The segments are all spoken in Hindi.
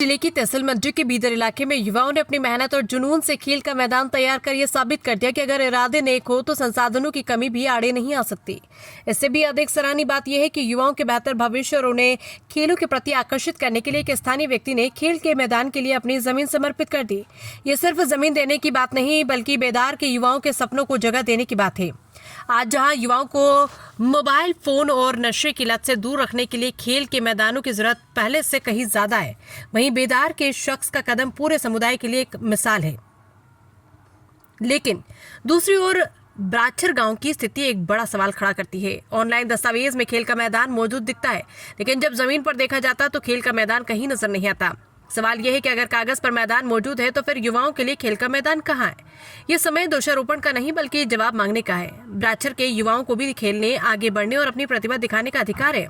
जिले की तहसील मंडी के बीदर इलाके में युवाओं ने अपनी मेहनत और जुनून से खेल का मैदान तैयार कर यह साबित कर दिया कि अगर इरादे नेक हो तो संसाधनों की कमी भी आड़े नहीं आ सकती। इससे भी अधिक सराहनीय बात यह है कि युवाओं के बेहतर भविष्य और उन्हें खेलों के प्रति आकर्षित करने के लिए एक स्थानीय व्यक्ति ने खेल के मैदान के लिए अपनी जमीन समर्पित कर दी। ये सिर्फ जमीन देने की बात नहीं बल्कि बेदार के युवाओं के सपनों को जगह देने की बात है। आज जहां युवाओं को मोबाइल फोन और नशे की लत से दूर रखने के लिए खेल के मैदानों की जरूरत पहले से कहीं ज्यादा है, वहीं बेदार के शख्स का कदम पूरे समुदाय के लिए एक मिसाल है। लेकिन दूसरी ओर ब्राछर गांव की स्थिति एक बड़ा सवाल खड़ा करती है। ऑनलाइन दस्तावेज में खेल का मैदान मौजूद दिखता है, लेकिन जब जमीन पर देखा जाता तो खेल का मैदान कहीं नजर नहीं आता। सवाल यह है कि अगर कागज पर मैदान मौजूद है तो फिर युवाओं के लिए खेल का मैदान कहाँ है? ये समय दोषारोपण का नहीं बल्कि जवाब मांगने का है। ब्राछर के युवाओं को भी खेलने, आगे बढ़ने और अपनी प्रतिभा दिखाने का अधिकार है।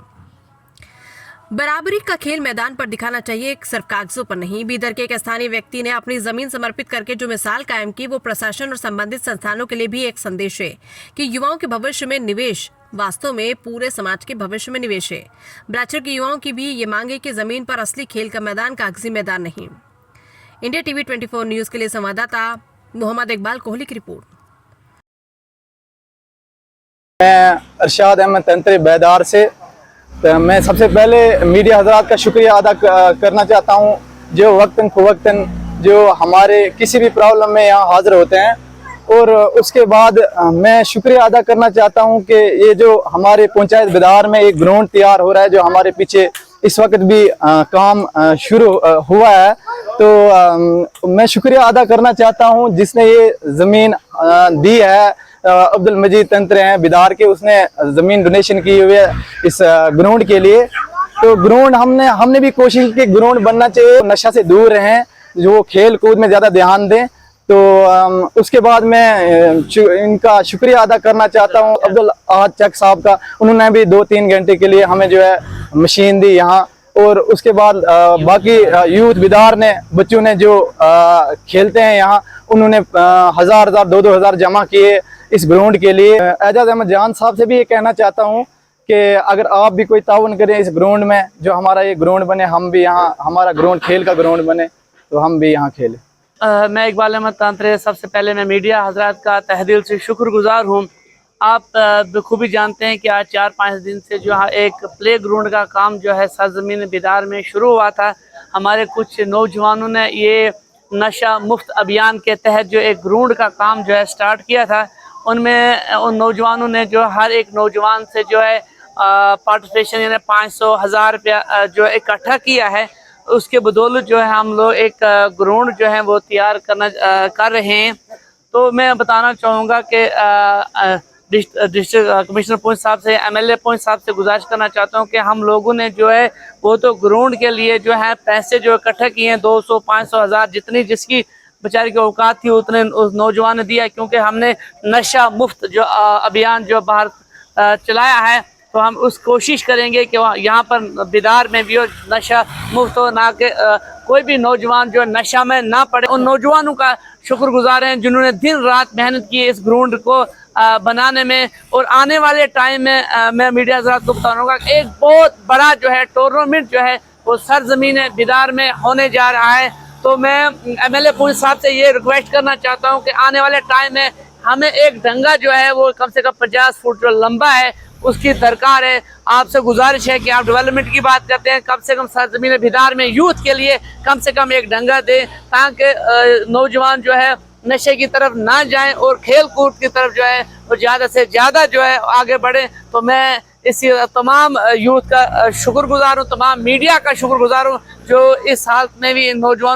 बराबरी का खेल मैदान पर दिखाना चाहिए, सिर्फ कागजों पर नहीं। बीदर के एक स्थानीय व्यक्ति ने अपनी जमीन समर्पित करके जो मिसाल कायम की, वो प्रशासन और संबंधित संस्थानों के लिए भी एक संदेश है कि युवाओं के भविष्य में निवेश वास्तव में पूरे समाज के भविष्य में निवेश है। ब्राछर के युवाओं की भी ये मांग है कि जमीन पर असली खेल का मैदान कागजी मैदान नहीं। इंडिया टीवी 24 न्यूज के लिए संवाददाता मोहम्मद इकबाल कोहली की रिपोर्ट। मैं अरशाद अहमद तंत्री बेदार से। तो मैं सबसे पहले मीडिया हजरात का शुक्रिया अदा करना चाहता हूँ, जो वक्तन फ़वक्तन जो हमारे किसी भी प्रॉब्लम में यहाँ हाजिर होते हैं। और उसके बाद मैं शुक्रिया अदा करना चाहता हूँ कि ये जो हमारे पंचायत बेदार में एक ग्राउंड तैयार हो रहा है, जो हमारे पीछे इस वक्त भी काम शुरू हुआ है। तो मैं शुक्रिया अदा करना चाहता हूँ जिसने ये ज़मीन दी है। अब्दुल मजीद तंत्र हैं बेदार के, उसने ज़मीन डोनेशन की हुई है इस ग्राउंड के लिए। तो ग्राउंड हमने भी कोशिश की ग्राउंड बनना चाहिए, नशा से दूर रहें, जो खेल कूद में ज़्यादा ध्यान दें। तो उसके बाद मैं इनका शुक्रिया अदा करना चाहता हूँ अब्दुल अहद चक साहब का। उन्होंने भी 2-3 घंटे के लिए हमें जो है मशीन दी यहाँ। और उसके बाद बाकी यूथ बेदार ने, बच्चों ने जो खेलते हैं यहाँ, उन्होंने 1000 2-2000 जमा किए इस ग्राउंड के लिए। एजाज अहमद जान साहब से भी ये कहना चाहता हूँ कि अगर आप भी कोई ताउन करें इस ग्राउंड में, जो हमारा ये ग्राउंड बने, हम भी यहाँ, हमारा ग्राउंड खेल का ग्राउंड बने, तो हम भी यहाँ खेलें। मैं इकबाल अहमद तांत्रे। सबसे पहले मैं मीडिया हजरात का तहे दिल से शुक्रगुजार हूँ। आप बखूबी जानते हैं कि आज 4-5 दिन से जो है एक प्ले ग्राउंड का काम जो है सरजमीन बेदार में शुरू हुआ था। हमारे कुछ नौजवानों ने ये नशा मुफ्त अभियान के तहत जो एक ग्राउंड का काम जो है स्टार्ट किया था। उनमें उन नौजवानों ने जो हर एक नौजवान से जो है पार्टिसिपेशन यानी 500-1000 रुपया जो इकट्ठा किया है। उसके बदौलत जो है हम लोग एक ग्राउंड जो है वो तैयार कर रहे हैं। तो मैं बताना चाहूँगा कि डिस्ट्रिक्ट कमिश्नर पुंछ साहब से, MLA पुंछ साहब से गुजारिश करना चाहता हूँ कि हम लोगों ने जो है वो तो ग्राउंड के लिए जो है पैसे जो इकट्ठा किए हैं, 200, 500, 1000 जितनी जिसकी बेचारी की औकात थी उतने उस नौजवान ने दिया। क्योंकि हमने नशा मुफ्त जो अभियान जो बाहर चलाया है, तो हम उस कोशिश करेंगे कि यहाँ पर बेदार में भी हो नशा मुफ्त हो, ना कि कोई भी नौजवान जो नशा में ना पड़े। उन नौजवानों का शुक्रगुजार हैं जिन्होंने दिन रात मेहनत की इस ग्राउंड को बनाने में। और आने वाले टाइम में मैं मीडिया हज़रात को बताऊँगा एक बहुत बड़ा जो है टूर्नामेंट जो है वो सरजमीन बेदार में होने जा रहा है। तो मैं MLA पुंछ साहब से ये रिक्वेस्ट करना चाहता हूँ कि आने वाले टाइम में हमें एक डंगा जो है वो कम से कम 50 फुट जो लंबा है उसकी दरकार है। आपसे गुजारिश है कि आप डेवलपमेंट की बात करते हैं, कम से कम सरजमीन बेदार में यूथ के लिए कम से कम एक डंगा दें, ताकि नौजवान जो है नशे की तरफ ना जाएं और खेल कूद की तरफ जो है वो ज़्यादा से ज़्यादा जो है आगे बढ़े। तो मैं इसी तमाम यूथ का शुक्रगुजार हूँ, तमाम मीडिया का शुक्रगुजार हूँ जो इस हालत में भी इन नौजवान